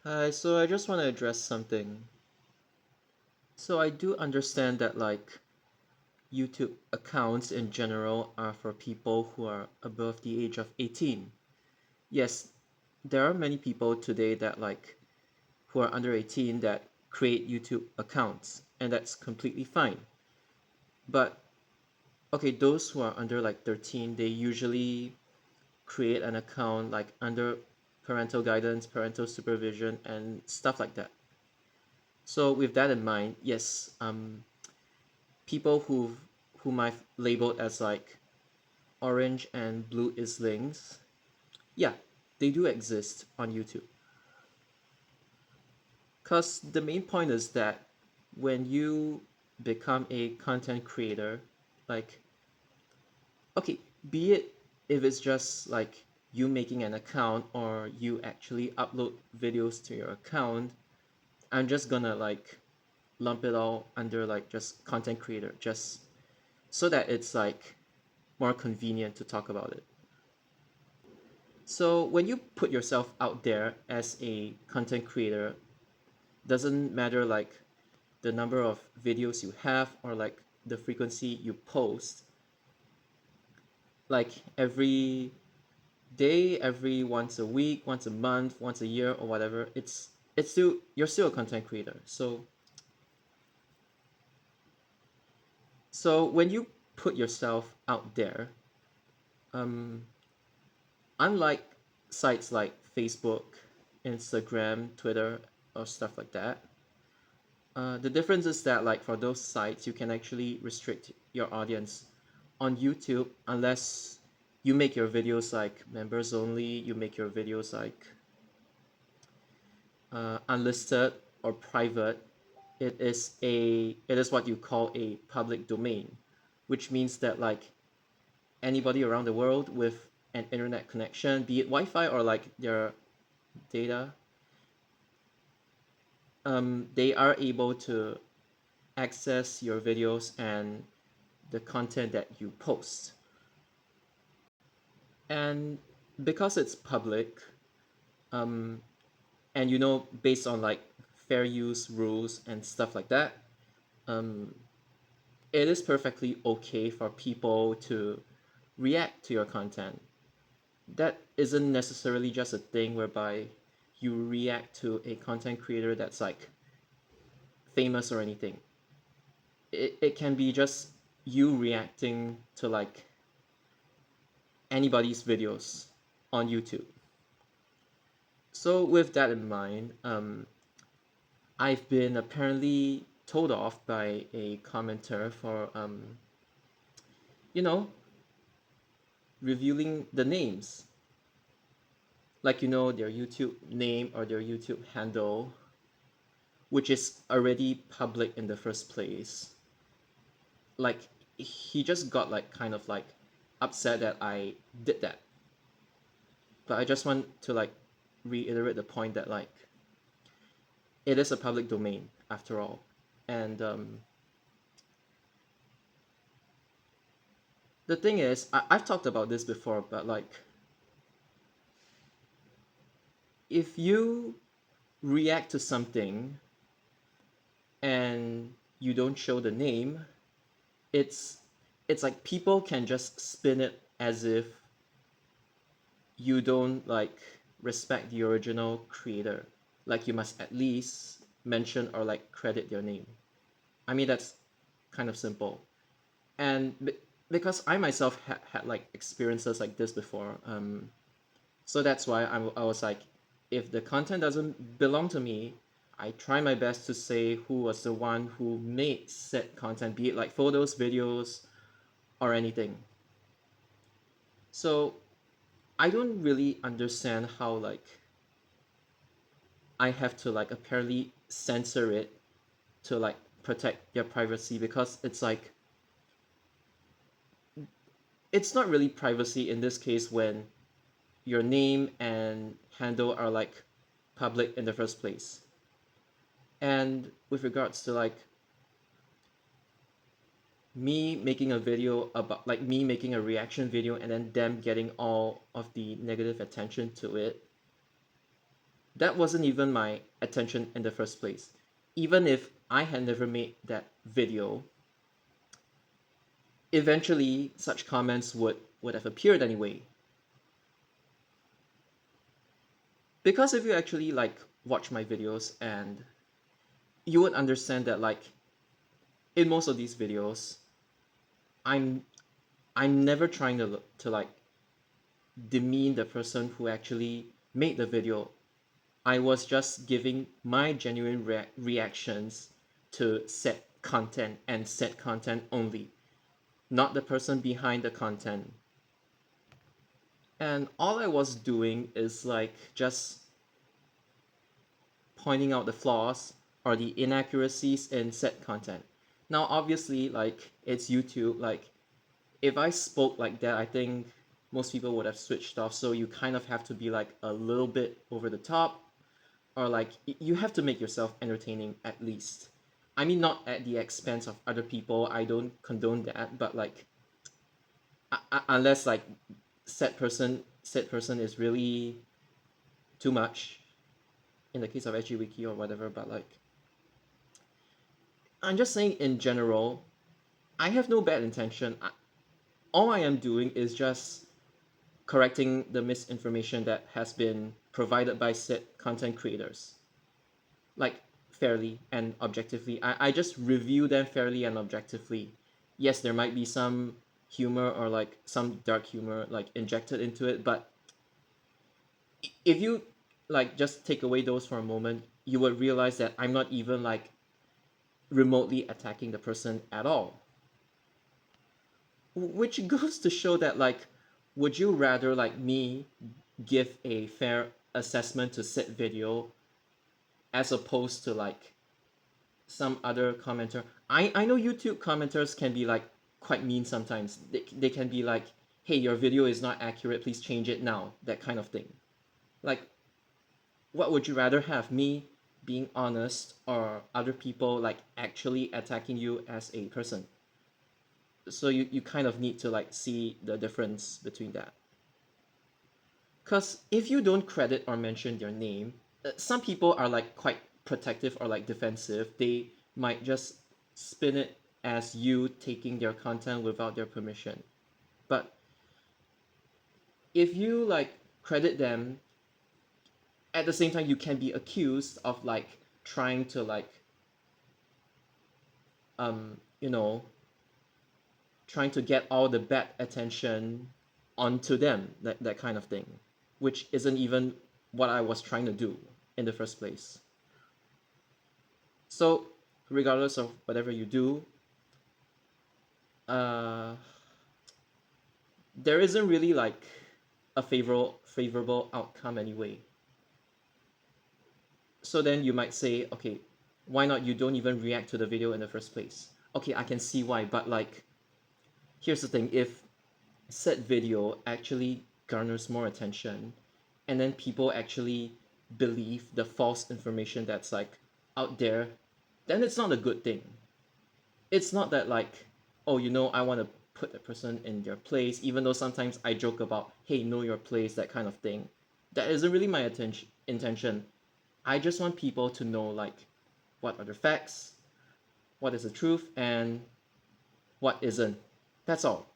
Hi, so I just want to address something. So I do understand that YouTube accounts in general are for people who are above the age of 18. Yes, there are many people today that who are under 18 that create YouTube accounts, and that's completely fine. But okay, those who are under 13, they usually create an account like under parental guidance, parental supervision, and stuff like that. So with that in mind, yes, people whom I've labeled as orange and blue Islings, yeah, they do exist on YouTube. Cause the main point is that when you become a content creator, like okay, be it if it's just you making an account or you actually upload videos to your account, I'm just gonna lump it all under just content creator, just so that it's more convenient to talk about it. So when you put yourself out there as a content creator, doesn't matter the number of videos you have or the frequency you post, like every day, every once a week, once a month, once a year or whatever, it's still you're still a content creator. So when you put yourself out there, um, unlike sites like Facebook, Instagram, Twitter, or stuff like that, the difference is that for those sites, you can actually restrict your audience. On YouTube, unless you make your videos members only, you make your videos unlisted or private, it is what you call a public domain, which means that anybody around the world with an internet connection, be it Wi-Fi or their data, they are able to access your videos and the content that you post. And because it's public, um, and based on fair use rules and stuff like that, um, it is perfectly okay for people to react to your content. That isn't necessarily just a thing whereby you react to a content creator that's famous or anything. It can be just you reacting to anybody's videos on YouTube. So with that in mind, I've been apparently told off by a commenter for you know, revealing the names, their YouTube name or their YouTube handle, which is already public in the first place. Like he just got kind of upset that I did that. But I just want to reiterate the point that it is a public domain after all. And the thing is, I've talked about this before, but if you react to something and you don't show the name, it's it's like people can just spin it as if you don't respect the original creator. Like you must at least mention or credit their name. I mean that's kind of simple. And because I myself had experiences like this before, so that's why I was like, if the content doesn't belong to me, I try my best to say who was the one who made said content, be it photos, videos, or anything. So I don't really understand how I have to apparently censor it to protect their privacy, because it's not really privacy in this case when your name and handle are public in the first place. And with regards to me making a video about me making a reaction video and then them getting all of the negative attention to it, that wasn't even my attention in the first place. Even if I had never made that video, eventually such comments would have appeared anyway. Because if you actually like watch my videos, and you would understand that like in most of these videos, I'm I'm never trying to like demean the person who actually made the video. I was just giving my genuine reactions to set content and set content only, not the person behind the content. And all I was doing is like just pointing out the flaws or the inaccuracies in set content. Now, obviously, like it's YouTube, like if I spoke like that, I think most people would have switched off. So you kind of have to be like a little bit over the top, or like you have to make yourself entertaining at least. I mean, not at the expense of other people. I don't condone that, but like unless like said person is really too much in the case of SGWiki or whatever. But like I'm just saying in general, I have no bad intention. All I am doing is just correcting the misinformation that has been provided by said content creators, like fairly and objectively. I just review them fairly and objectively. Yes, there might be some humor or like some dark humor like injected into it, but if you like just take away those for a moment, you would realize that I'm not even like remotely attacking the person at all. Which goes to show that like, would you rather like me give a fair assessment to said video as opposed to like some other commenter? I know YouTube commenters can be like quite mean sometimes. They can be like, hey, your video is not accurate, please change it now, that kind of thing. Like, what would you rather have, me being honest or other people like actually attacking you as a person? So you kind of need to like see the difference between that. Because if you don't credit or mention their name, some people are like quite protective or like defensive. They might just spin it as you taking their content without their permission. But if you like credit them, at the same time you can be accused of like trying to like you know, trying to get all the bad attention onto them, that kind of thing, which isn't even what I was trying to do in the first place. So, regardless of whatever you do, uh, there isn't really like a favorable outcome anyway. So then you might say, okay, why not you don't even react to the video in the first place? Okay, I can see why, but like, here's the thing: if said video actually garners more attention, and then people actually believe the false information that's like out there, then it's not a good thing. It's not that like, oh, I want to put the person in their place, even though sometimes I joke about, hey, know your place, that kind of thing. That isn't really my intention. I just want people to know like what are the facts, what is the truth, and what isn't. That's all.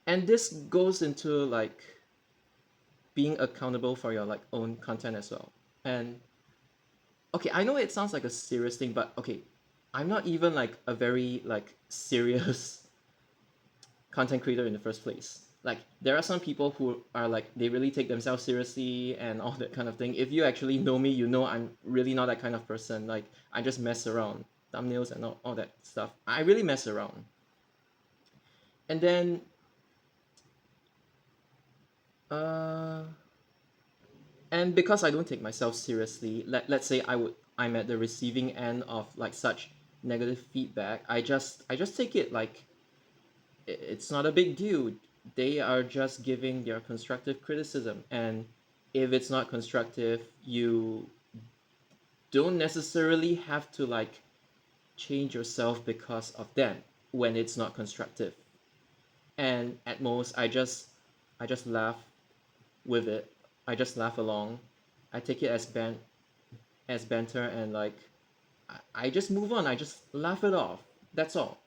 And this goes into like being accountable for your like own content as well. And okay, I know it sounds like a serious thing, but okay, I'm not even like a very like serious content creator in the first place. Like there are some people who are like they really take themselves seriously and all that kind of thing. If you actually know me, you know I'm really not that kind of person. Like I just mess around, thumbnails and all that stuff. I really mess around. And then uh and because I don't take myself seriously, let's say I'm at the receiving end of like such negative feedback, I just take it like it's not a big deal. They are just giving their constructive criticism, and if it's not constructive, you don't necessarily have to like change yourself because of them when it's not constructive. And at most I just laugh with it, I just laugh along. I take it as banter, and like I just move on. I just laugh it off. That's all.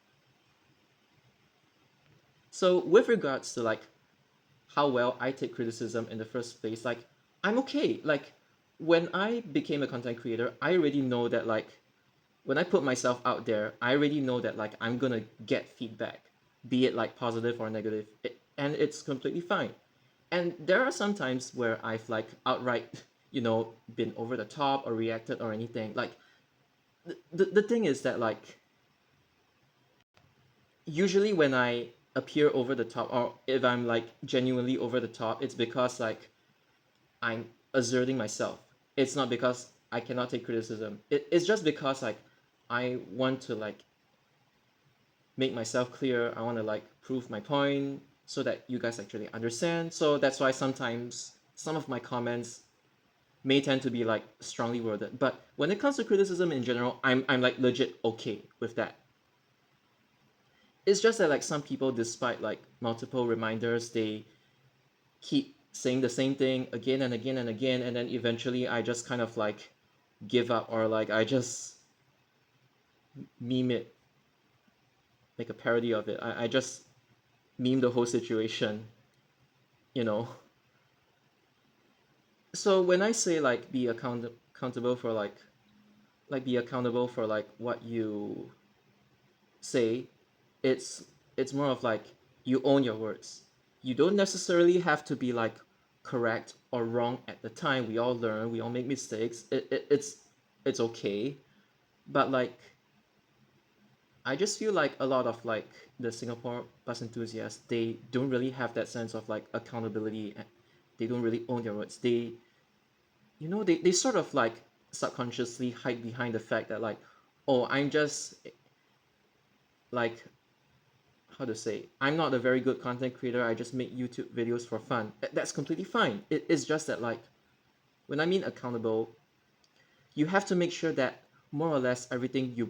So with regards to like how well I take criticism in the first place, like I'm okay. Like when I became a content creator, I already know that like when I put myself out there, I already know that like I'm gonna get feedback, be it like positive or negative, and it's completely fine. And there are some times where I've like outright, been over the top or reacted or anything. Like the thing is that like usually when I appear over the top or if I'm like genuinely over the top, it's because like I'm asserting myself. It's not because I cannot take criticism. It's just because like I want to like make myself clear. I want to like prove my point so that you guys actually understand. So that's why sometimes some of my comments may tend to be like strongly worded. But when it comes to criticism in general, I'm like legit okay with that. It's just that like some people, despite like multiple reminders, they keep saying the same thing again and again and again, and then eventually I just kind of like give up, or like I just meme it, make a parody of it. I just meme the whole situation, you know. So when I say like be accountable for like be accountable for like what you say, it's it's more of like you own your words. You don't necessarily have to be like correct or wrong at the time. We all learn, we all make mistakes. It's okay. But like I just feel like a lot of like the Singapore bus enthusiasts, they don't really have that sense of like accountability. They don't really own their words. They sort of like subconsciously hide behind the fact that like, oh, I'm just like, how to say, I'm not a very good content creator. I just make YouTube videos for fun. That's completely fine. It's just that like when I mean accountable, you have to make sure that more or less everything you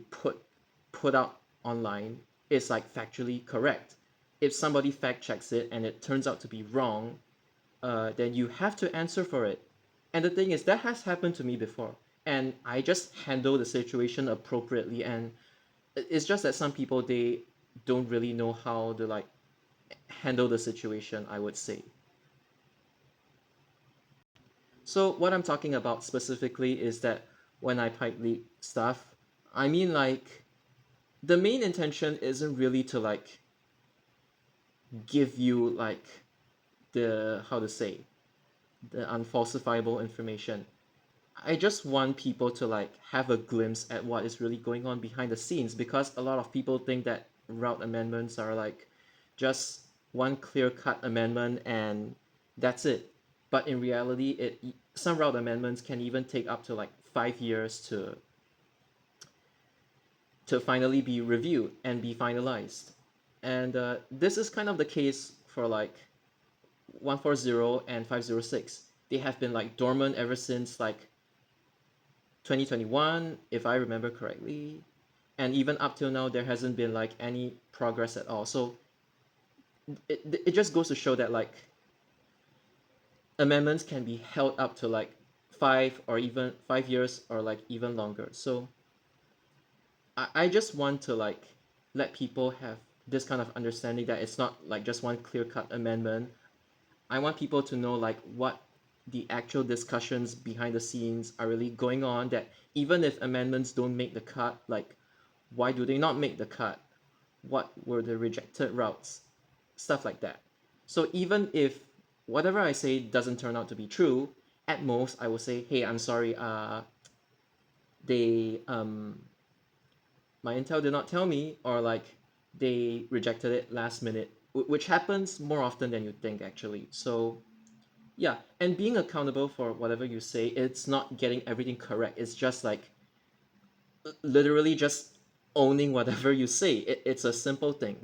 put out online is like factually correct. If somebody fact checks it and it turns out to be wrong, then you have to answer for it. And the thing is, that has happened to me before, and I just handle the situation appropriately. And it's just that some people, they don't really know how to like handle the situation, I would say. So what I'm talking about specifically is that when I pipe leak stuff, I mean like the main intention isn't really to like give you like the how to say the unfalsifiable information. I just want people to like have a glimpse at what is really going on behind the scenes, because a lot of people think that route amendments are like just one clear-cut amendment and that's it. But in reality, some route amendments can even take up to like 5 years to finally be reviewed and be finalized. And this is kind of the case for like 140 and 506. They have been like dormant ever since like 2021, if I remember correctly. And even up till now, there hasn't been like any progress at all. So it just goes to show that like amendments can be held up to like 5 years or like even longer. So I just want to like let people have this kind of understanding that it's not like just one clear cut amendment. I want people to know like what the actual discussions behind the scenes are really going on, that even if amendments don't make the cut, like why do they not make the cut? What were the rejected routes? Stuff like that. So even if whatever I say doesn't turn out to be true, at most I will say, hey, I'm sorry, they my intel did not tell me, or like they rejected it last minute, which happens more often than you think actually. So yeah, and being accountable for whatever you say, it's not getting everything correct. It's just like literally just owning whatever you say. It's a simple thing.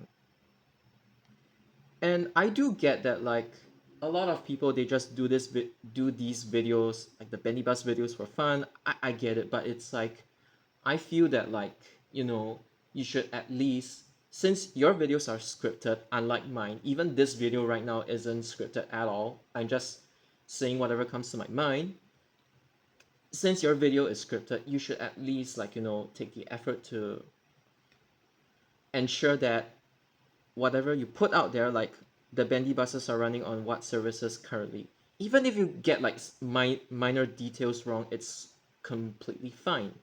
And I do get that like a lot of people, they just do these videos, like the Bendy Bus videos for fun. I get it, but it's like I feel that like, you should at least, since your videos are scripted, unlike mine, even this video right now isn't scripted at all. I'm just saying whatever comes to my mind. Since your video is scripted, you should at least like, take the effort to ensure that whatever you put out there, like the bendy buses are running on what services currently. Even if you get like minor details wrong, it's completely fine.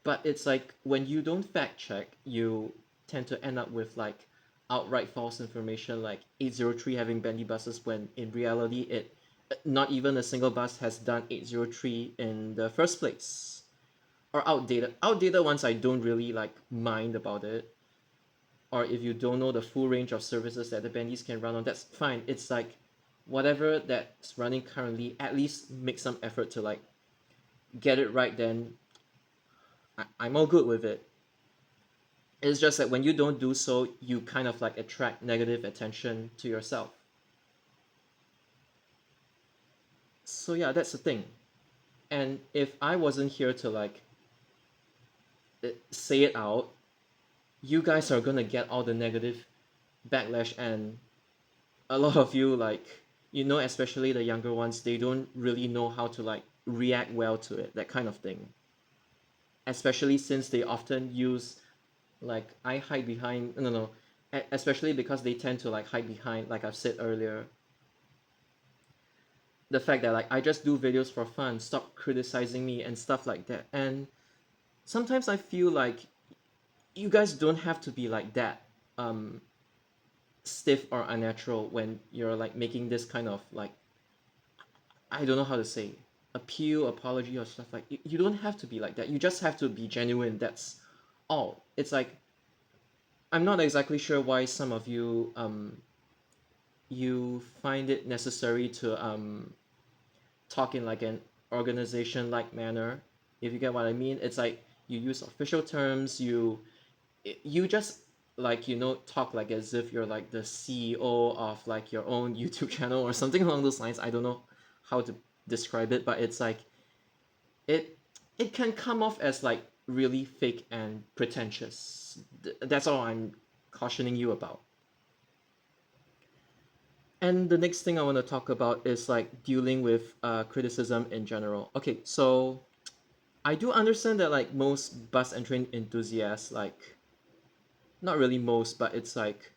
But it's like when you don't fact check, you tend to end up with like outright false information, like 803 having bendy buses when in reality it not even a single bus has done 803 in the first place. Or outdated ones I don't really like mind about it. Or if you don't know the full range of services that the bendies can run on, that's fine. It's like whatever that's running currently, at least make some effort to like get it right, then I'm all good with it. It's just that when you don't do so, you kind of like attract negative attention to yourself. So yeah, that's the thing. And if I wasn't here to like say it out, you guys are gonna get all the negative backlash, and a lot of you like, especially the younger ones, they don't really know how to like react well to it, that kind of thing. Especially since they often use like I hide behind no no, especially because they tend to like hide behind, like I've said earlier, the fact that like I just do videos for fun, stop criticizing me and stuff like that. And sometimes I feel like you guys don't have to be like that um stiff or unnatural when you're like making this kind of like, I don't know how to say, appeal, apology, or stuff like. You don't have to be like that. You just have to be genuine. That's all. It's like I'm not exactly sure why some of you you find it necessary to talk in like an organization like manner. If you get what I mean, it's like you use official terms. You just like talk like as if you're like the CEO of like your own YouTube channel or something along those lines. I don't know how to describe it, but it's like it it can come off as like really fake and pretentious. That's all I'm cautioning you about. And the next thing I want to talk about is like dealing with criticism in general. Okay, so I do understand that like most bus and train enthusiasts, like not really most, but it's like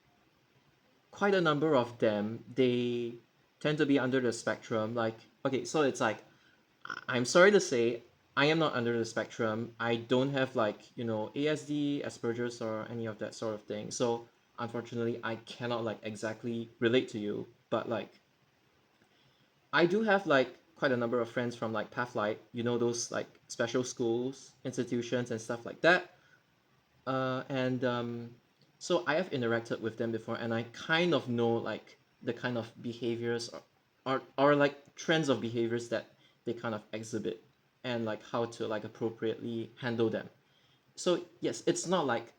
quite a number of them, they tend to be under the spectrum. Like, okay, so it's like I'm sorry to say, I am not under the spectrum. I don't have like, ASD, Asperger's, or any of that sort of thing. So unfortunately, I cannot like exactly relate to you. But like, I do have like quite a number of friends from like Pathlight, those like special schools, institutions, and stuff like that. And So I have interacted with them before, and I kind of know like the kind of behaviors or like trends of behaviors that they kind of exhibit, and like how to like appropriately handle them. So yes, it's not like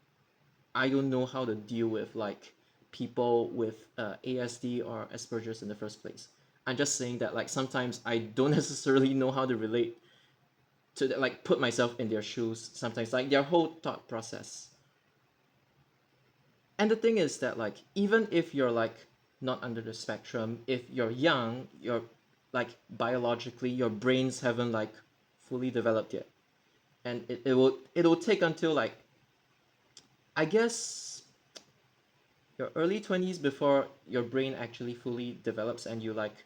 I don't know how to deal with like people with ASD or Asperger's in the first place. I'm just saying that like sometimes I don't necessarily know how to relate to like put myself in their shoes sometimes, like their whole thought process. And the thing is that like even if you're like not under the spectrum, if you're young, you're like biologically your brains haven't like fully developed yet, and it'll take until like I guess your early 20s before your brain actually fully develops and you like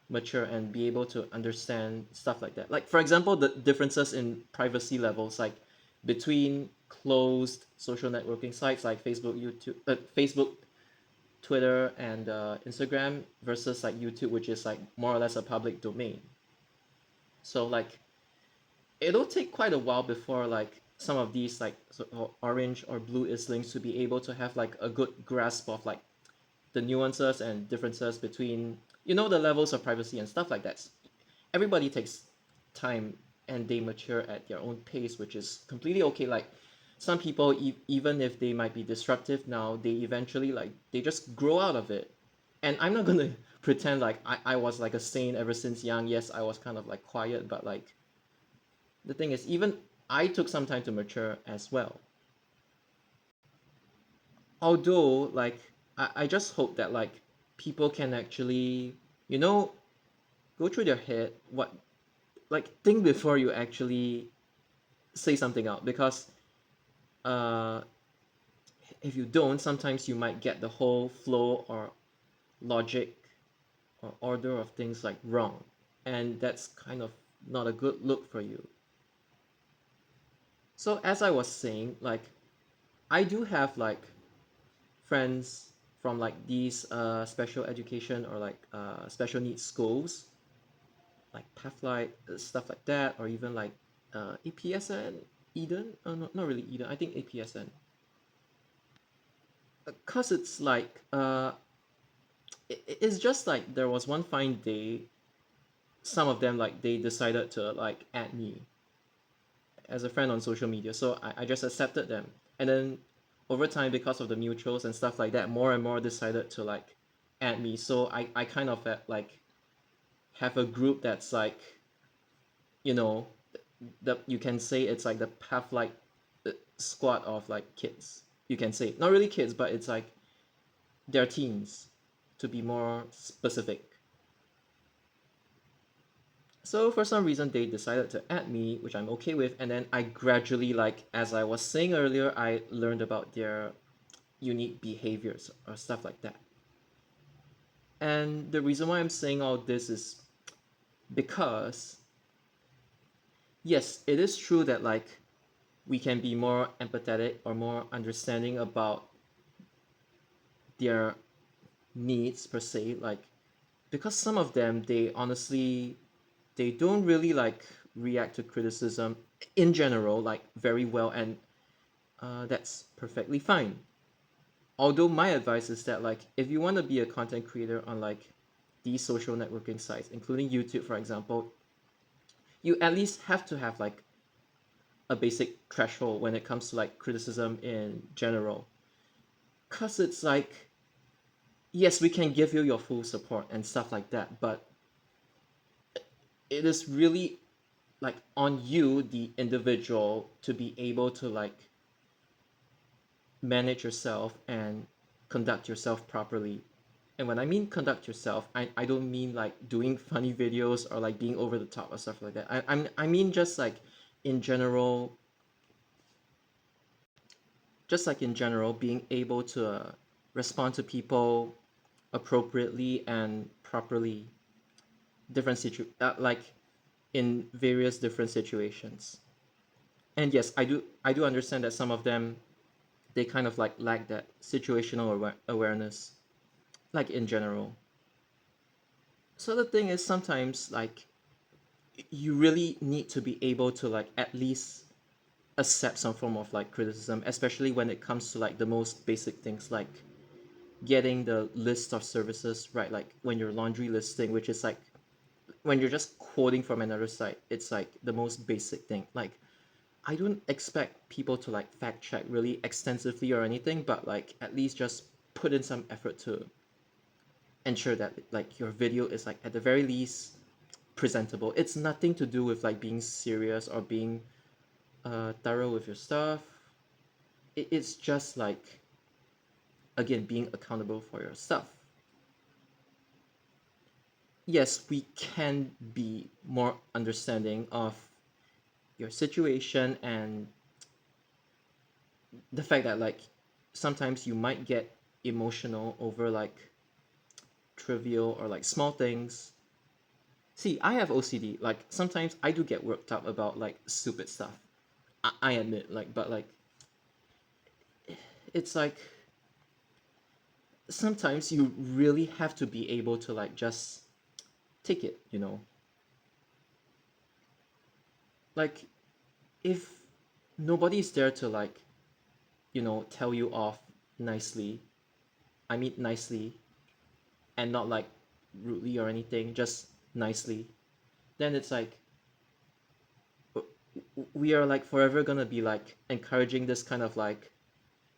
mature and be able to understand stuff like that. Like for example, the differences in privacy levels, like between closed social networking sites like Facebook, Twitter, and Instagram versus like YouTube, which is like more or less a public domain. So like it'll take quite a while before like some of these like orange or blue links to be able to have like a good grasp of like the nuances and differences between the levels of privacy and stuff like that. Everybody takes time and they mature at their own pace, which is completely okay. Like some people, even if they might be disruptive now, they eventually like they just grow out of it. And I'm not gonna pretend like I was like a saint ever since young. Yes, I was kind of like quiet, but like the thing is, even I took some time to mature as well. Although like I just hope that like people can actually, you know go through their head, what, like, think before you actually say something out, because uh if you don't, sometimes you might get the whole flow or logic or order of things like wrong, and that's kind of not a good look for you. So as I was saying, like, I do have like friends from like these special education or like special needs schools, like Pathlight, stuff like that, or even like APSN, Eden, not really Eden, I think APSN. Cause it's like it's just like there was one fine day, some of them like they decided to like add me as a friend on social media, so I just accepted them. And then over time, because of the mutuals and stuff like that, more and more decided to like add me. So I kind of like have a group that's like, you know, the you can say it's like the path like squad of like kids. You can say not really kids, but it's like they're teens, to be more specific. So for some reason they decided to add me, which I'm okay with, and then I gradually, like as I was saying earlier, I learned about their unique behaviors or stuff like that. And the reason why I'm saying all this is because yes, it is true that like we can be more empathetic or more understanding about their needs per se, like because some of them they honestly they don't really like react to criticism in general like very well, and that's perfectly fine. Although my advice is that like if you want to be a content creator on like these social networking sites, including YouTube for example, you at least have to have like a basic threshold when it comes to like criticism in general, because it's like yes, we can give you your full support and stuff like that, but it is really like on you the individual to be able to like manage yourself and conduct yourself properly. And when I mean conduct yourself, I don't mean like doing funny videos or like being over the top or stuff like that. I mean just like in general, just like in general, being able to respond to people appropriately and properly, like in various different situations. And yes, I do understand that some of them they kind of like lack that situational awareness, like in general. So the thing is sometimes like you really need to be able to like at least accept some form of like criticism, especially when it comes to like the most basic things like getting the list of services right, like when you're laundry listing, which is like when you're just quoting from another site, it's like the most basic thing. Like I don't expect people to like fact check really extensively or anything, but like at least just put in some effort to ensure that like your video is like at the very least presentable. It's nothing to do with like being serious or being thorough with your stuff. It's just like again being accountable for your stuff. Yes, we can be more understanding of your situation and the fact that like sometimes you might get emotional over like trivial or like small things. See, I have OCD. Like sometimes I do get worked up about like stupid stuff. I admit, like, but like it's like sometimes you really have to be able to like just take it, you know? Like if nobody's there to like, you know, tell you off nicely, I mean nicely, and not like rudely or anything, just nicely, then it's like we are like forever gonna be like encouraging this kind of like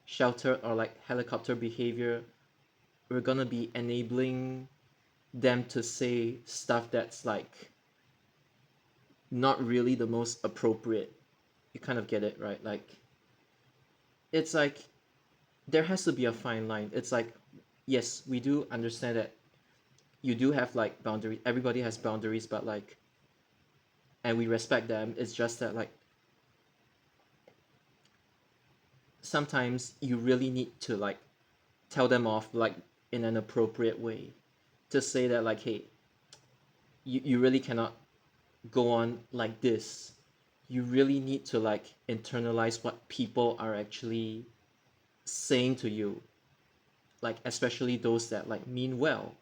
shelter or like helicopter behavior. We're gonna be enabling them to say stuff that's like not really the most appropriate. You kind of get it, right? Like it's like there has to be a fine line. It's like yes, we do understand that you do have like boundaries. Everybody has boundaries, but like, and we respect them. It's just that like sometimes you really need to like tell them off like in an appropriate way to say that like, hey, you really cannot go on like this. You really need to like internalize what people are actually saying to you, like especially those that like mean well,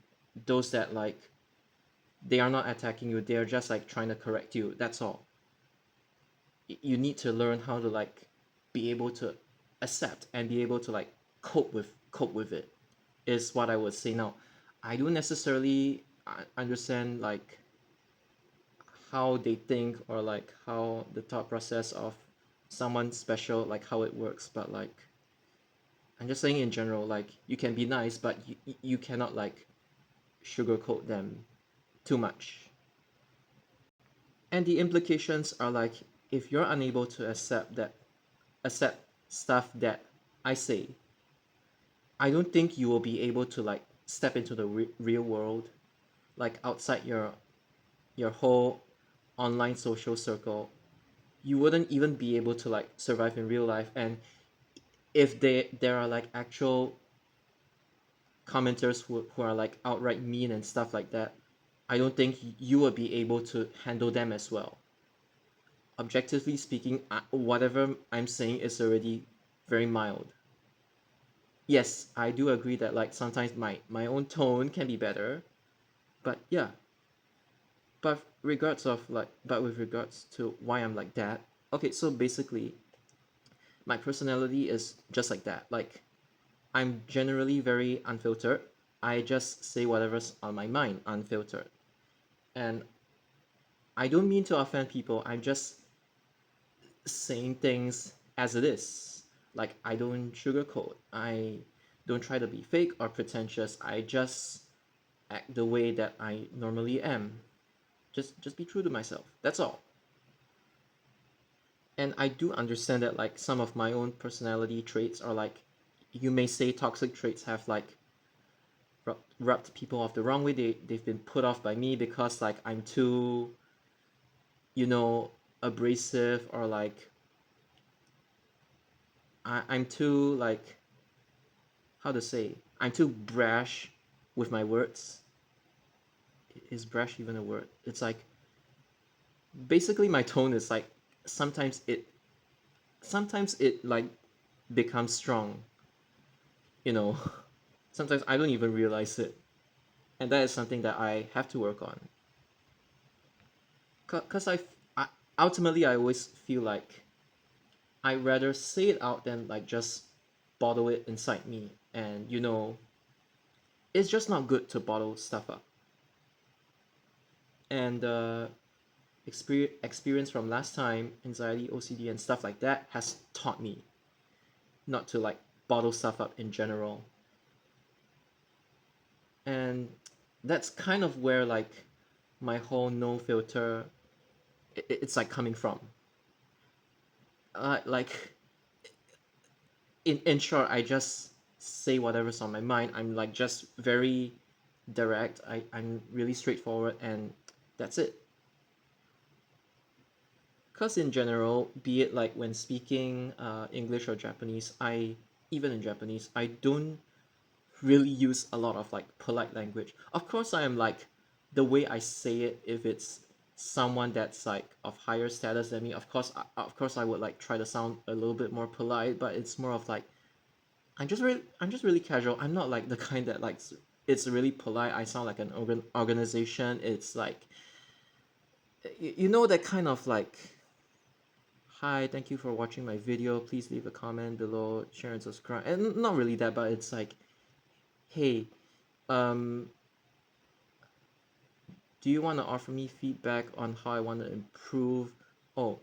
those that like they are not attacking you, they're just like trying to correct you. That's all. You need to learn how to like be able to accept and be able to like cope with it is what I would say. Now I don't necessarily understand like how they think or like how the thought process of someone special, like how it works, but like I'm just saying in general, like you can be nice but you cannot like sugarcoat them too much. And the implications are like if you're unable to accept stuff that I say, I don't think you will be able to like step into the real world, like outside your whole online social circle. You wouldn't even be able to like survive in real life. And if there are like actual commenters who are like outright mean and stuff like that, I don't think you will be able to handle them as well. Objectively speaking, whatever I'm saying is already very mild. Yes, I do agree that like sometimes my own tone can be better, but yeah. But with regards to why I'm like that, okay, so basically my personality is just like that. Like I'm generally very unfiltered. I just say whatever's on my mind, unfiltered. And I don't mean to offend people. I'm just saying things as it is. Like I don't sugarcoat. I don't try to be fake or pretentious. I just act the way that I normally am. Just be true to myself. That's all. And I do understand that like some of my own personality traits are like you may say toxic traits have like rubbed people off the wrong way. They've been put off by me because like I'm too, you know, abrasive or like I'm too like how to say I'm too brash with my words. Is brash even a word? It's like basically my tone is like sometimes it sometimes it like becomes strong, you know. Sometimes I don't even realize it. And that is something that I have to work on. Because I ultimately I always feel like I rather say it out than like just bottle it inside me. And you know, it's just not good to bottle stuff up. And experience from last time, anxiety, OCD, and stuff like that has taught me not to like bottle stuff up in general. And that's kind of where like my whole no filter it's like coming from. Like in short, I just say whatever's on my mind. I'm like just very direct. I'm really straightforward and that's it. Because in general, be it like when speaking English or Japanese, even in Japanese, I don't really use a lot of like polite language. Of course, I am like the way I say it. If it's someone that's like of higher status than me, of course, I would like try to sound a little bit more polite. But it's more of like I'm just really casual. I'm not like the kind that like it's really polite. I sound like an organization. It's like you know that kind of like hi, thank you for watching my video. Please leave a comment below, share and subscribe. And not really that, but it's like, hey, um, do you want to offer me feedback on how I want to improve? Oh,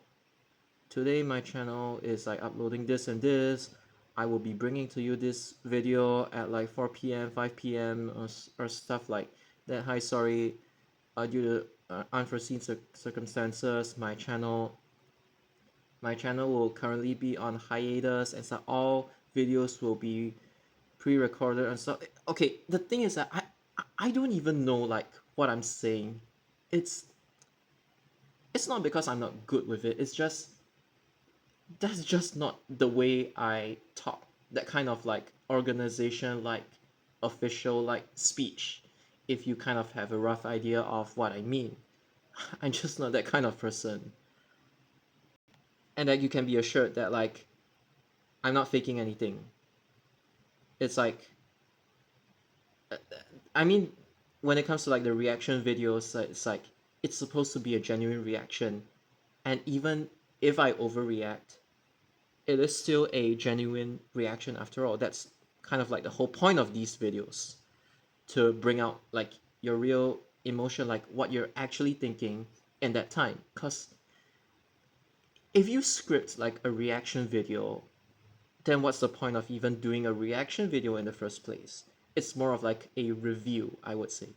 today my channel is like uploading this and this. I will be bringing to you this video at like 4 p.m., 5 p.m. Or stuff like that. Hi, sorry, due to unforeseen circumstances, my channel will currently be on hiatus and so all videos will be pre-recorded and stuff. Okay, the thing is that I don't even know like what I'm saying. It's it's not because I'm not good with it. It's just that's just not the way I talk. That kind of like organization, like official, like speech. If you kind of have a rough idea of what I mean, I'm just not that kind of person. And that you can be assured that like I'm not faking anything. It's like, I mean, when it comes to like the reaction videos, it's like it's supposed to be a genuine reaction, and even if I overreact, it is still a genuine reaction after all. That's kind of like the whole point of these videos, to bring out like your real emotion, like what you're actually thinking in that time. Because if you script like a reaction video, then what's the point of even doing a reaction video in the first place? It's more of like a review, I would say.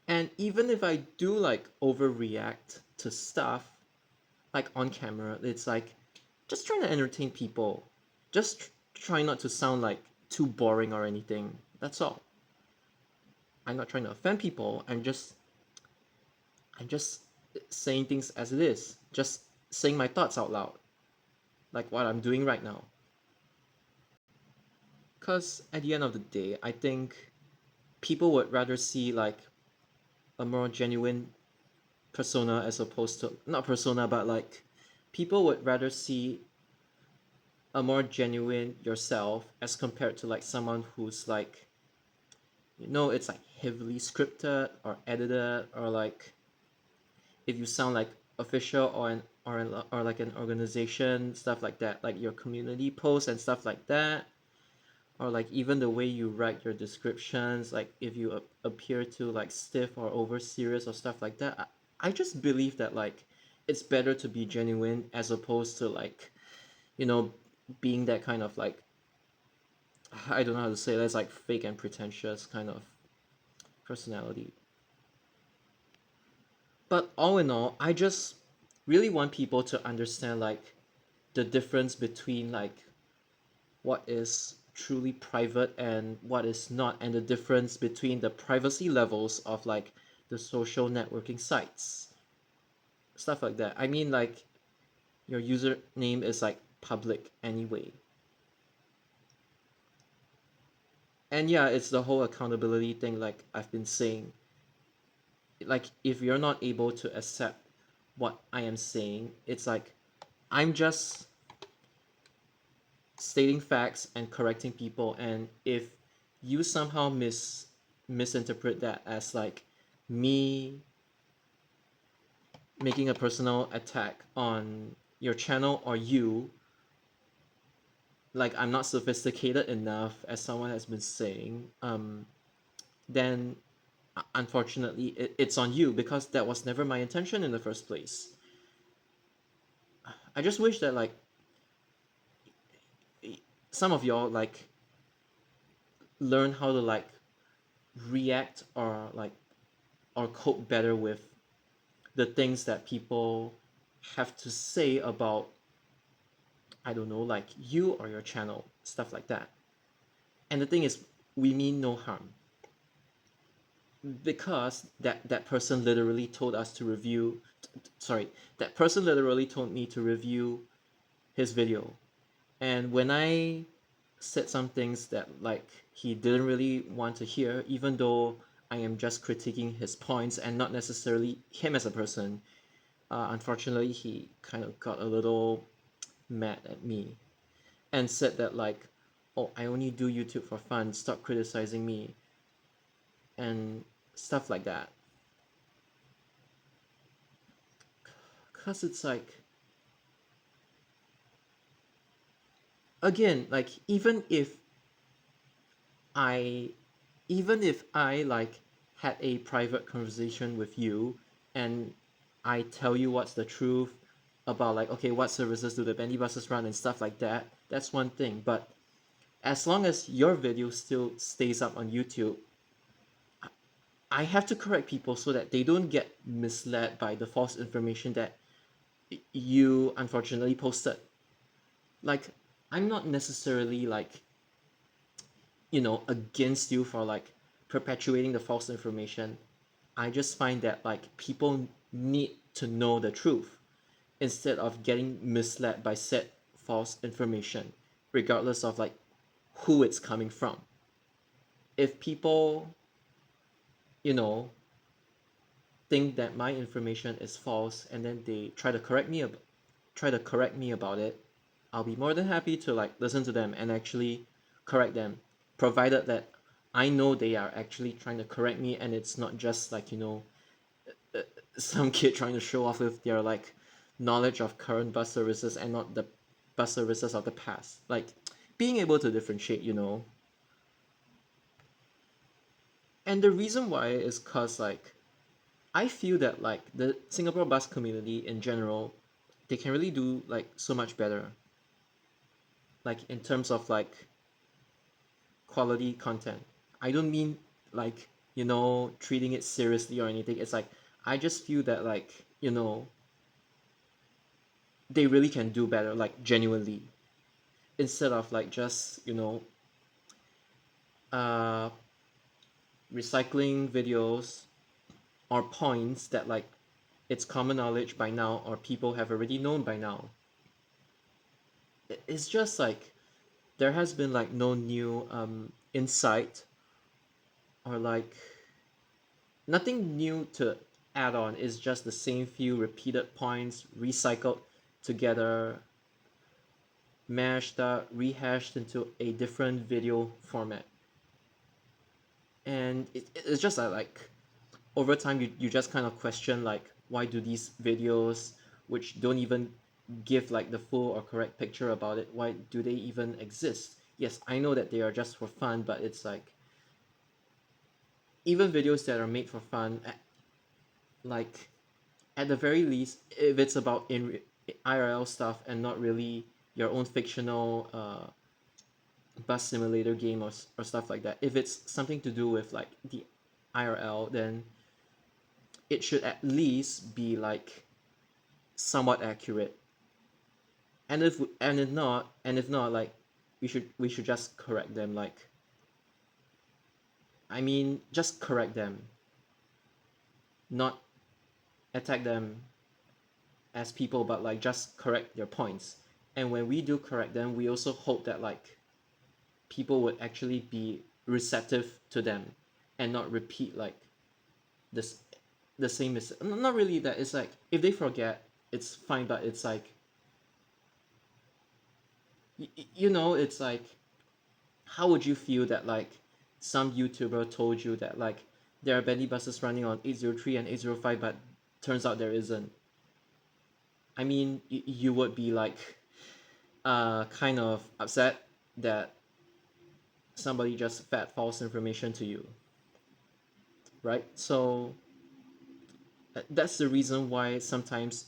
And even if I do like overreact to stuff like on camera, it's like just trying to entertain people. Just try not to sound like too boring or anything. That's all. I'm not trying to offend people. I'm just saying things as it is. Just saying my thoughts out loud, like what I'm doing right now. Cuz at the end of the day, I think people would rather see like a more genuine persona as opposed to not persona but like people would rather see a more genuine yourself as compared to like someone who's like, it's like heavily scripted or edited, or like if you sound like official or like an organization, stuff like that, like your community posts and stuff like that, or like even the way you write your descriptions, like if you appear to like stiff or over serious or stuff like that. I just believe that like it's better to be genuine as opposed to like, you know being that kind of like, I don't know how to say, that's like fake and pretentious kind of personality. But all in all, I just really want people to understand like the difference between like what is truly private and what is not, and the difference between the privacy levels of like the social networking sites, stuff like that. I mean, like your username is like public anyway. And yeah, it's the whole accountability thing, like I've been saying. Like if you're not able to accept what I am saying, it's like I'm just stating facts and correcting people, and if you somehow misinterpret that as like me making a personal attack on your channel, or you, like I'm not sophisticated enough, as someone has been saying, then unfortunately it's on you, because that was never my intention in the first place. I just wish that like some of y'all like learn how to like react or like or cope better with the things that people have to say about, I don't know, like you or your channel, stuff like that. And the thing is, we mean no harm, because that person literally told us to review, sorry, that person literally told me to review his video. And when I said some things that like he didn't really want to hear, even though I am just critiquing his points and not necessarily him as a person, unfortunately he kind of got a little mad at me and said that like, oh, I only do YouTube for fun, stop criticizing me, and stuff like that. Cause it's like, again, like I even if I like had a private conversation with you, and I tell you what's the truth about like, okay, what services do the bendy buses run and stuff like that, that's one thing. But as long as your video still stays up on YouTube, I have to correct people so that they don't get misled by the false information that you unfortunately posted. Like, I'm not necessarily like, against you for like perpetuating the false information. I just find that like people need to know the truth instead of getting misled by said false information, regardless of like who it's coming from. If people, you know, think that my information is false and then they try to correct me about it, I'll be more than happy to like listen to them and actually correct them, provided that I know they are actually trying to correct me and it's not just like, some kid trying to show off with their like knowledge of current bus services and not the bus services of the past. Like being able to differentiate. And the reason why is cause like I feel that like the Singapore bus community in general, they can really do like so much better. Like in terms of like quality content. I don't mean like, treating it seriously or anything. It's like I just feel that like, they really can do better, like genuinely. Instead of like just, uh recycling videos or points that like it's common knowledge by now or people have already known by now. It's just like there has been like no new insight or like nothing new to add on. It's just the same few repeated points recycled together, mashed up, rehashed into a different video format. And it's just like over time you just kind of question like why do these videos which don't even give like the full or correct picture about it, why do they even exist? Yes, I know that they are just for fun, but it's like even videos that are made for fun, like at the very least, if it's about IRL stuff and not really your own fictional bus simulator game or stuff like that, if it's something to do with like the IRL, then it should at least be like somewhat accurate. And if not, like we should just correct them. Like I mean, just correct them, not attack them as people, but like just correct their points. And when we do correct them, we also hope that like people would actually be receptive to them and not repeat like this the same mistake. Not really that. It's like if they forget, it's fine, but it's like it's like how would you feel that like some YouTuber told you that like there are Bentley buses running on 803 and 805, but turns out there isn't? I mean, you would be like kind of upset that somebody just fed false information to you, right? So that's the reason why sometimes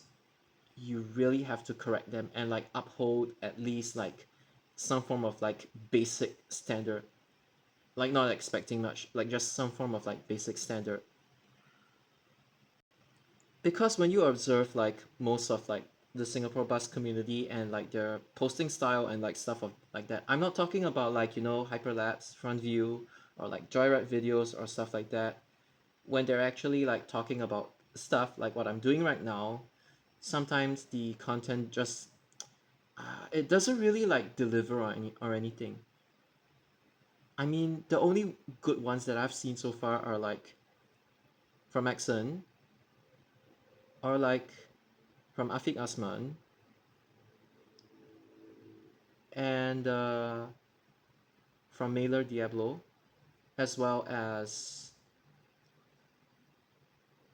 you really have to correct them and like uphold at least like some form of like basic standard, like not expecting much, like just some form of like basic standard. Because when you observe like most of like the Singapore bus community and like their posting style and like stuff of like that, I'm not talking about like hyperlapse front view or like joyride videos or stuff like that. When they're actually like talking about stuff like what I'm doing right now, sometimes the content just it doesn't really like deliver or anything. I mean, the only good ones that I've seen so far are like from Axon or like from Afiq Asman and from Mailer Diablo, as well as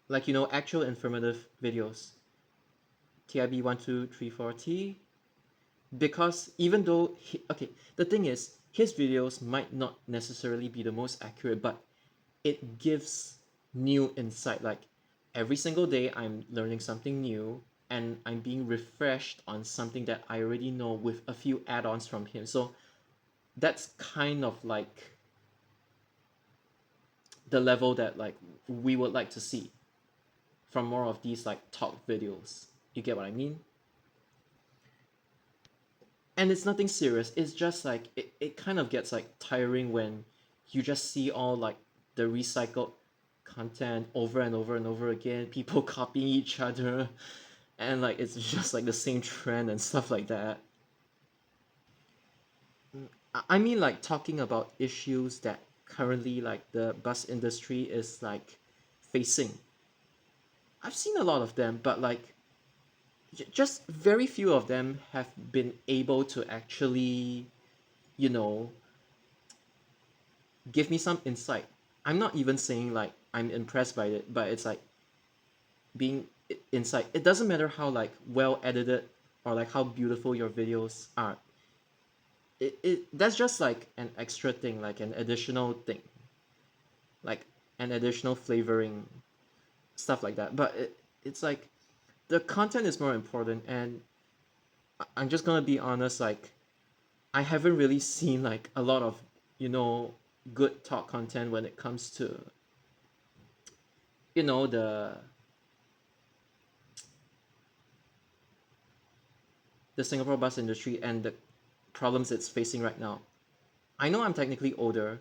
like actual informative videos. TIB 1234T, because even though okay, the thing is his videos might not necessarily be the most accurate, but it gives new insight. Like every single day I'm learning something new and I'm being refreshed on something that I already know with a few add-ons from him. So that's kind of like the level that like we would like to see from more of these like talk videos. You get what I mean? And it's nothing serious. It's just like it kind of gets like tiring when you just see all like the recycled content over and over and over again, people copying each other, and like it's just like the same trend and stuff like that. I mean, like talking about issues that currently like the bus industry is like facing. I've seen a lot of them, but like just very few of them have been able to actually, you know, give me some insight. I'm not even saying like I'm impressed by it, but it's like being insight. It doesn't matter how like well edited or like how beautiful your videos are. It that's just like an extra thing, like an additional thing, like an additional flavoring, stuff like that. But it's like the content is more important, and I'm just gonna be honest, like I haven't really seen like a lot of, you know, good talk content when it comes to, you know, the Singapore bus industry and the problems it's facing right now. I know I'm technically older,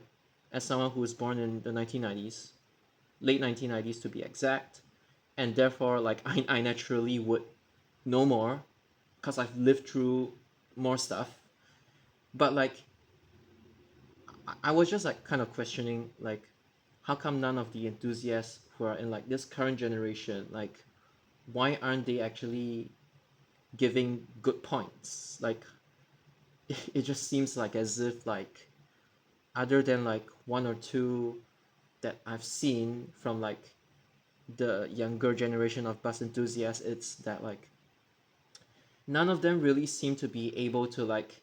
as someone who was born in the 1990s, late 1990s to be exact, and therefore like I naturally would know more because I've lived through more stuff. But like I was just like kind of questioning like how come none of the enthusiasts who are in like this current generation, like why aren't they actually giving good points? Like it just seems like as if like other than like one or two that I've seen from like the younger generation of bus enthusiasts, it's that like none of them really seem to be able to like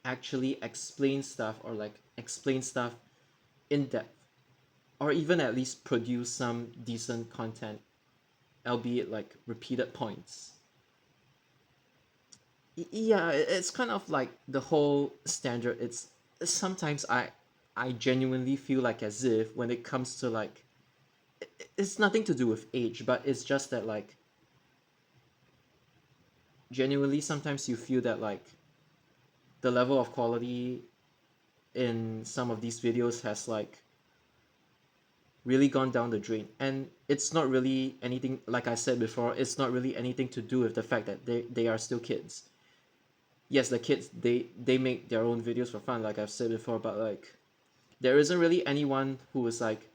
actually explain stuff or like explain stuff in depth, or even at least produce some decent content, albeit like repeated points. Yeah, it's kind of like the whole standard. It's sometimes I genuinely feel like as if when it comes to like it's nothing to do with age, but it's just that like genuinely sometimes you feel that like the level of quality in some of these videos has like really gone down the drain. And it's not really anything, like I said before, it's not really anything to do with the fact that they are still kids. Yes, the kids, they make their own videos for fun, like I've said before, but like there isn't really anyone who is like,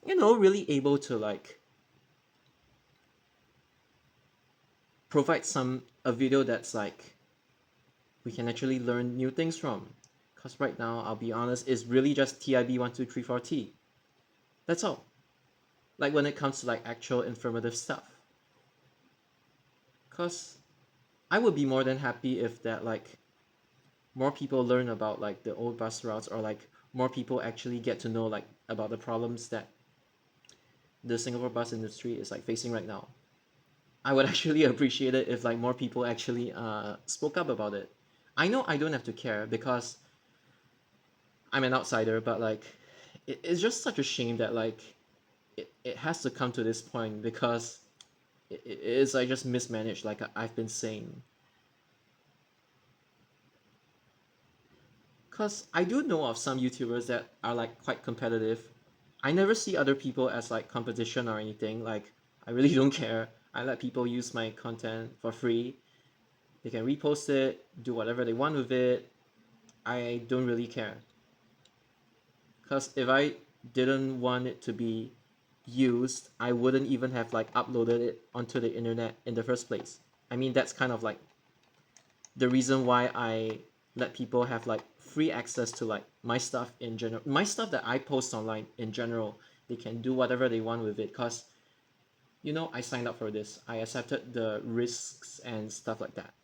you know, really able to like provide some a video that's like we can actually learn new things from. Because right now, I'll be honest, it's really just TIB 1234T. That's all. Like when it comes to like actual informative stuff. Because I would be more than happy if that like more people learn about like the old bus routes, or like more people actually get to know like about the problems that the Singapore bus industry is like facing right now. I would actually appreciate it if like more people actually spoke up about it. I know I don't have to care because I'm an outsider, but like it's just such a shame that like it has to come to this point because it is like just mismanaged, like I've been saying. Cause I do know of some YouTubers that are like quite competitive. I never see other people as like competition or anything. Like I really don't care. I let people use my content for free. They can repost it, do whatever they want with it. I don't really care. Cause if I didn't want it to be used, I wouldn't even have like uploaded it onto the internet in the first place. I mean that's kind of like the reason why I let people have like free access to like my stuff in general, my stuff that I post online in general. They can do whatever they want with it because you know I signed up for this. I accepted the risks and stuff like that.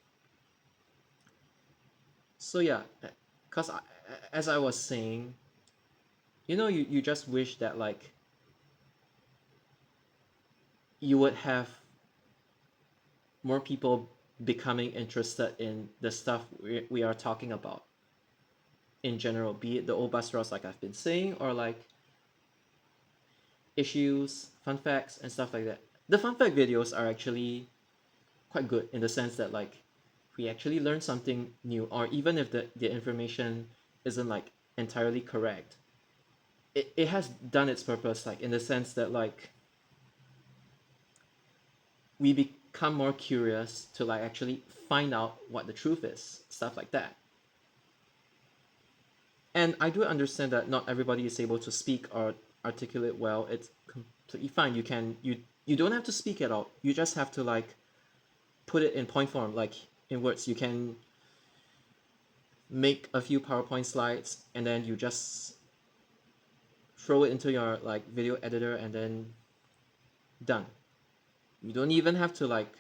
So yeah, because as I was saying, you know, you just wish that like you would have more people becoming interested in the stuff we are talking about in general, be it the old bus routes like I've been saying, or like issues, fun facts, and stuff like that. The fun fact videos are actually quite good in the sense that like we actually learn something new, or even if the information isn't like entirely correct, it has done its purpose, like in the sense that like we become more curious to like actually find out what the truth is, stuff like that. And I do understand that not everybody is able to speak or articulate well. It's completely fine. You don't have to speak at all. You just have to like put it in point form, like in words. You can make a few PowerPoint slides and then you just throw it into your like video editor and then done. You don't even have to like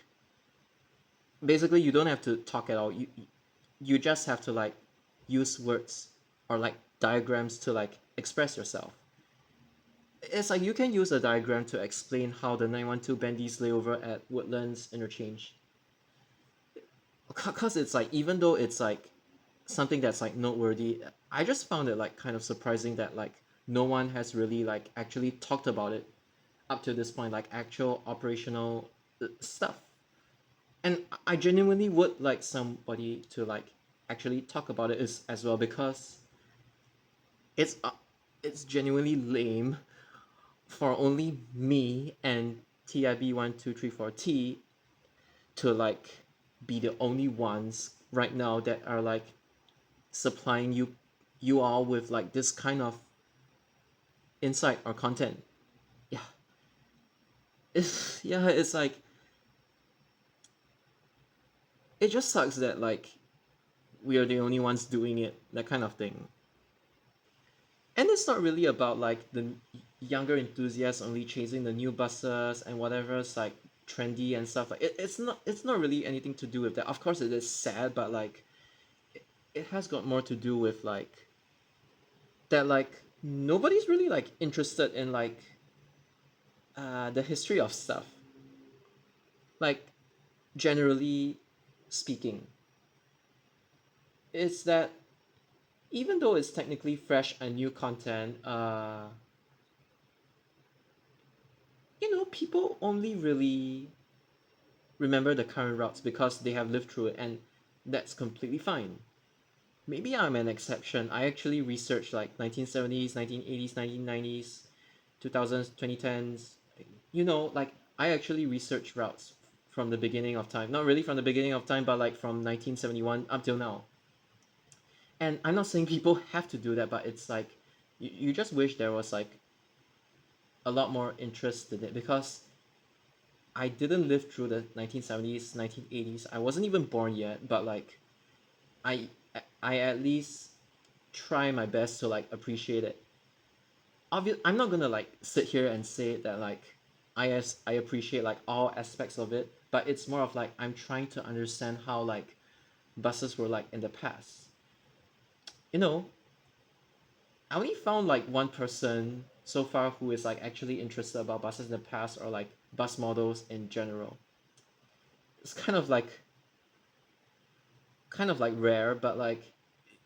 basically you don't have to talk at all. You just have to like use words or like diagrams to like express yourself. It's like you can use a diagram to explain how the 912 Bendy's layover at Woodlands interchange. Cause it's like even though it's like something that's like noteworthy, I just found it like kind of surprising that like no one has really like actually talked about it up to this point, like actual operational stuff. And I genuinely would like somebody to like actually talk about it as well because it's uh, it's genuinely lame for only me and TIB1234T to like be the only ones right now that are like supplying you all with like this kind of insight or content. Yeah, it's like it just sucks that like we are the only ones doing it, that kind of thing. And it's not really about like the younger enthusiasts only chasing the new buses and whatever's like trendy and stuff like it's not really anything to do with that. Of course it is sad, but like it has got more to do with like that like nobody's really like interested in like the history of stuff, like generally speaking. It's that even though it's technically fresh and new content, people only really remember the current routes because they have lived through it, and that's completely fine. Maybe I'm an exception. I actually researched like 1970s, 1980s, 1990s, 2000s, 2010s. Like I actually researched routes from the beginning of time. Not really from the beginning of time, but like from 1971 up till now. And I'm not saying people have to do that, but it's like you just wish there was like a lot more interest in it because I didn't live through the 1970s, 1980s. I wasn't even born yet, but like I I at least try my best to like appreciate it. I'm not gonna like sit here and say that like I appreciate like all aspects of it, but it's more of like I'm trying to understand how like buses were like in the past. You know, I only found like one person so far who is like actually interested about buses in the past or like bus models in general. It's kind of like rare, but like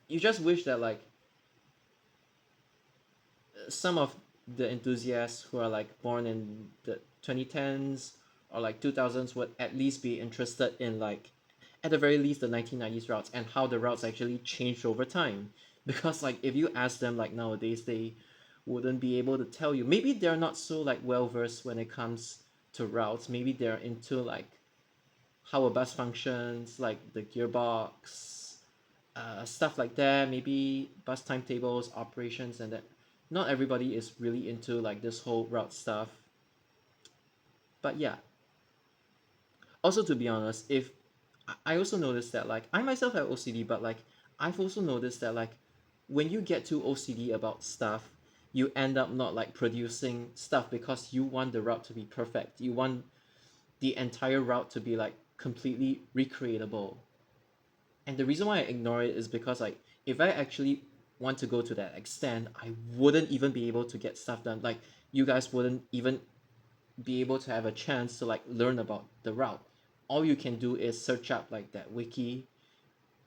you just wish that like some of the enthusiasts who are like born in the 2010s or like 2000s would at least be interested in like at the very least the 1990s routes and how the routes actually changed over time, because like if you ask them like nowadays they wouldn't be able to tell you. Maybe they're not so like well versed when it comes to routes. Maybe they're into like how a bus functions, like the gearbox, stuff like that. Maybe bus timetables, operations, and that. Not everybody is really into like this whole route stuff. But yeah, also to be honest, if I also noticed that like I myself have OCD, but like I've also noticed that like when you get too OCD about stuff, you end up not like producing stuff because you want the route to be perfect. You want the entire route to be like completely recreatable. And the reason why I ignore it is because like if I actually want to go to that extent, I wouldn't even be able to get stuff done. Like you guys wouldn't even be able to have a chance to like learn about the route. All you can do is search up like that wiki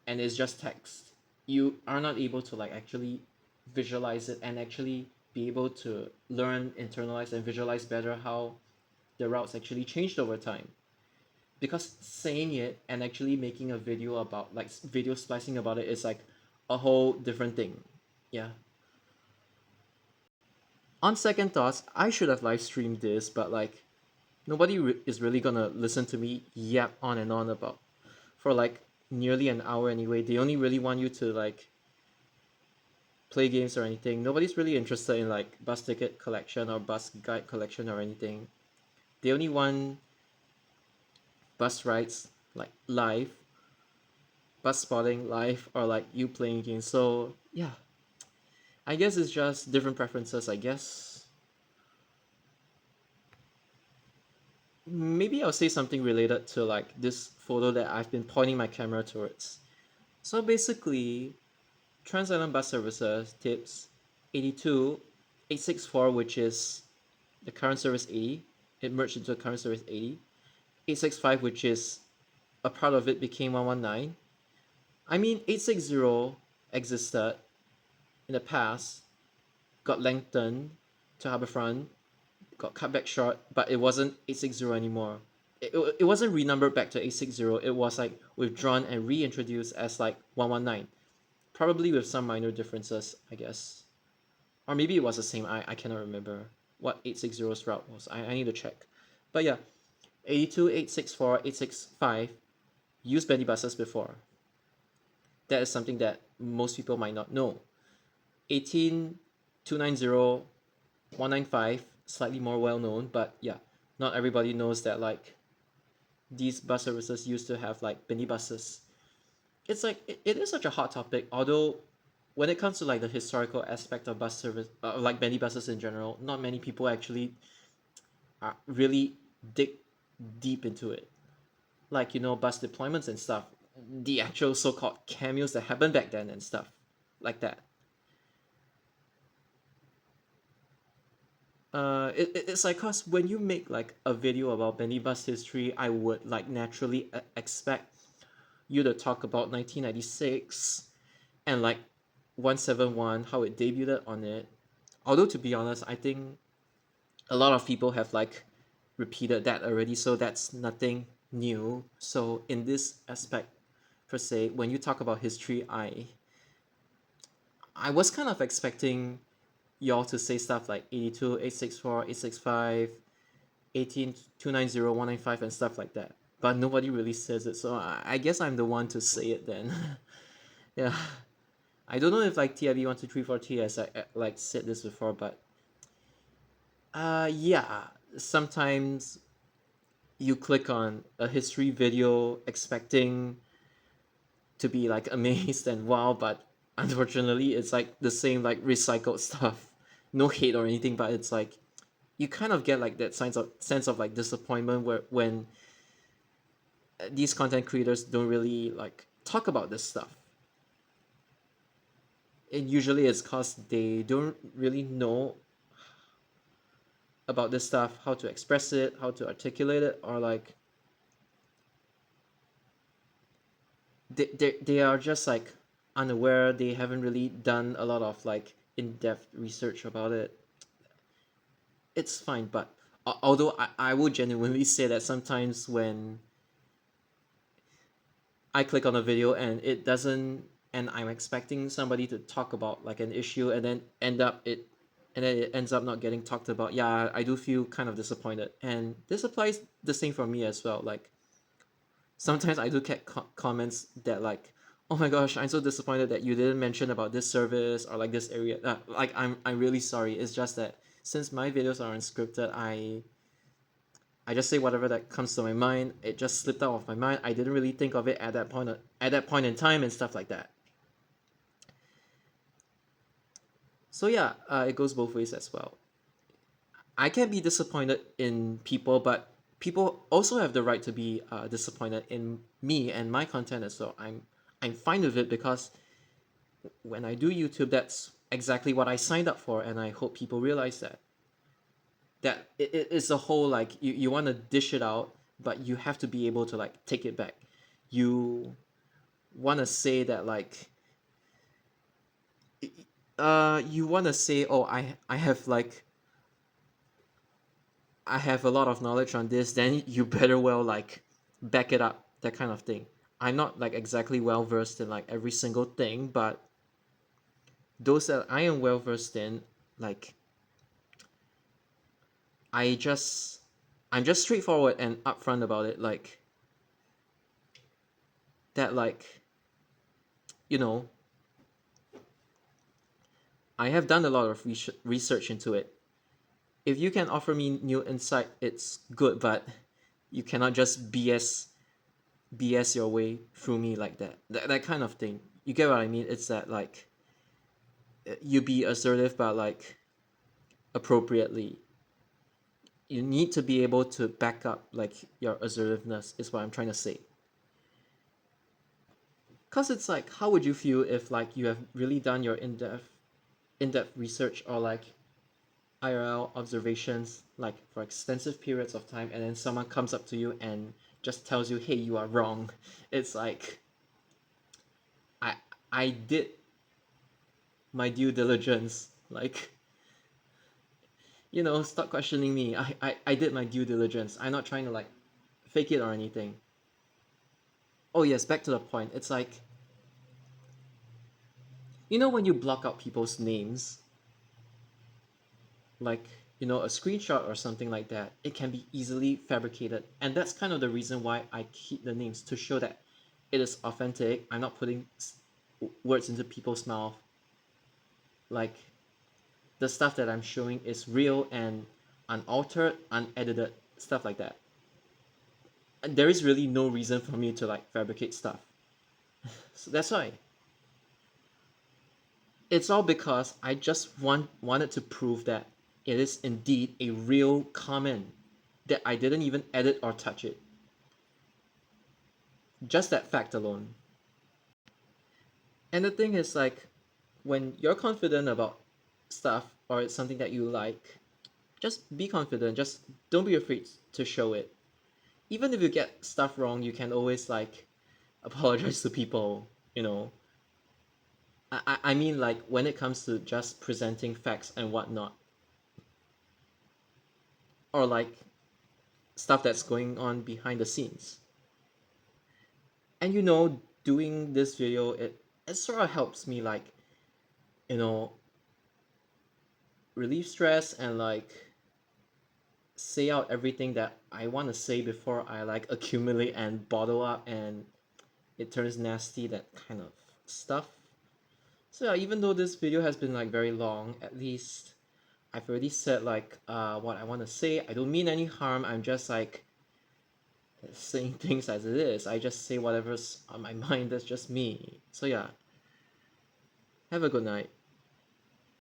and it's just text. You are not able to like actually visualize it and actually be able to learn, internalize and visualize better how the routes actually changed over time. Because saying it and actually making a video about like video splicing about it is like a whole different thing. Yeah. On second thoughts, I should have live streamed this, but like nobody is really gonna listen to me yap on and on about for like nearly an hour anyway. They only really want you to like play games or anything. Nobody's really interested in like bus ticket collection or bus guide collection or anything. They only want bus rides like live, bus spotting live, or like you playing games. So yeah, I guess it's just different preferences. I guess maybe I'll say something related to like this photo that I've been pointing my camera towards. So basically, Trans Island Bus Services tips 82, 864, which is the current service 80. It merged into the current service 80. 865, which is a part of it, became 119. I mean, 860 existed in the past, got lengthened to Harbourfront, got cut back short, but it wasn't 860 anymore. It wasn't renumbered back to 860. It was like withdrawn and reintroduced as like 119. Probably with some minor differences, I guess. Or maybe it was the same. I cannot remember what 860's route was. I need to check. But yeah, 82, 864, 865 used Bendy buses before. That is something that most people might not know. 18, 290, 195, slightly more well known, but yeah, not everybody knows that like these bus services used to have like Bendy buses. It's like it is such a hot topic, although when it comes to like the historical aspect of bus service, like Bendy buses in general, not many people actually really dig deep into it. Like, bus deployments and stuff, the actual so-called cameos that happened back then and stuff like that. It's like, cause when you make like a video about Bendy bus history, I would like naturally expect you to talk about 1996 and like 171, how it debuted on it. Although to be honest, I think a lot of people have like repeated that already, so that's nothing new. So in this aspect per se, when you talk about history, I was kind of expecting y'all to say stuff like 82, 864, 865, 18, 290, 195, and stuff like that. But nobody really says it, so I guess I'm the one to say it then. Yeah. I don't know if like TIB 1234T has like said this before, but yeah, sometimes you click on a history video expecting to be like amazed and wow, but unfortunately it's like the same like recycled stuff. No hate or anything, but it's like you kind of get like that sense of like disappointment where when these content creators don't really like talk about this stuff. And usually it's cause they don't really know about this stuff, how to express it, how to articulate it, or like they are just like unaware. They haven't really done a lot of like in-depth research about it. It's fine, but although I would genuinely say that sometimes when I click on a video and it doesn't, and I'm expecting somebody to talk about like an issue and then it ends up not getting talked about. Yeah, I do feel kind of disappointed, and this applies the same for me as well. Like sometimes I do get comments that like, oh my gosh, I'm so disappointed that you didn't mention about this service or like this area. Like I'm really sorry. It's just that since my videos are unscripted, I just say whatever that comes to my mind. It just slipped out of my mind. I didn't really think of it at that point in time and stuff like that. So yeah, it goes both ways as well. I can be disappointed in people, but people also have the right to be disappointed in me and my content as well. I'm fine with it because when I do YouTube, that's exactly what I signed up for, and I hope people realize that it's a whole like you want to dish it out, but you have to be able to like take it back. You want to say that like you want to say, oh, I have like I have a lot of knowledge on this, then you better well like back it up, that kind of thing. I'm not like exactly well versed in like every single thing, but those that I am well versed in, like I just I'm just straightforward and upfront about it, like that, like, you know, I have done a lot of research into it. If you can offer me new insight, it's good, but you cannot just BS your way through me like that. That kind of thing. You get what I mean? It's that, like, you be assertive, but like appropriately. You need to be able to back up like your assertiveness is what I'm trying to say. Cause it's like, how would you feel if like you have really done your in-depth research, or like IRL observations like for extensive periods of time, and then someone comes up to you and just tells you, hey, you are wrong. It's like, I I did my due diligence. Like, stop questioning me. I did my due diligence. I'm not trying to like fake it or anything. Oh yes, back to the point. It's like, when you block out people's names, like, a screenshot or something like that, it can be easily fabricated. And that's kind of the reason why I keep the names, to show that it is authentic. I'm not putting words into people's mouth. Like, the stuff that I'm showing is real and unaltered, unedited, stuff like that. And there is really no reason for me to like fabricate stuff. So that's why. It's all because I just wanted to prove that it is indeed a real comment, that I didn't even edit or touch it. Just that fact alone. And the thing is, like, when you're confident about stuff, or it's something that you like, just be confident. Just don't be afraid to show it. Even if you get stuff wrong, you can always like apologize to people, you know. I mean, like, when it comes to just presenting facts and whatnot, or like stuff that's going on behind the scenes. And doing this video, it sort of helps me, like, you know relieve stress and like say out everything that I want to say before I like accumulate and bottle up and it turns nasty, that kind of stuff. So yeah, even though this video has been like very long, at least I've already said like what I want to say. I don't mean any harm. I'm just like saying things as it is. I just say whatever's on my mind. That's just me. So yeah, have a good night.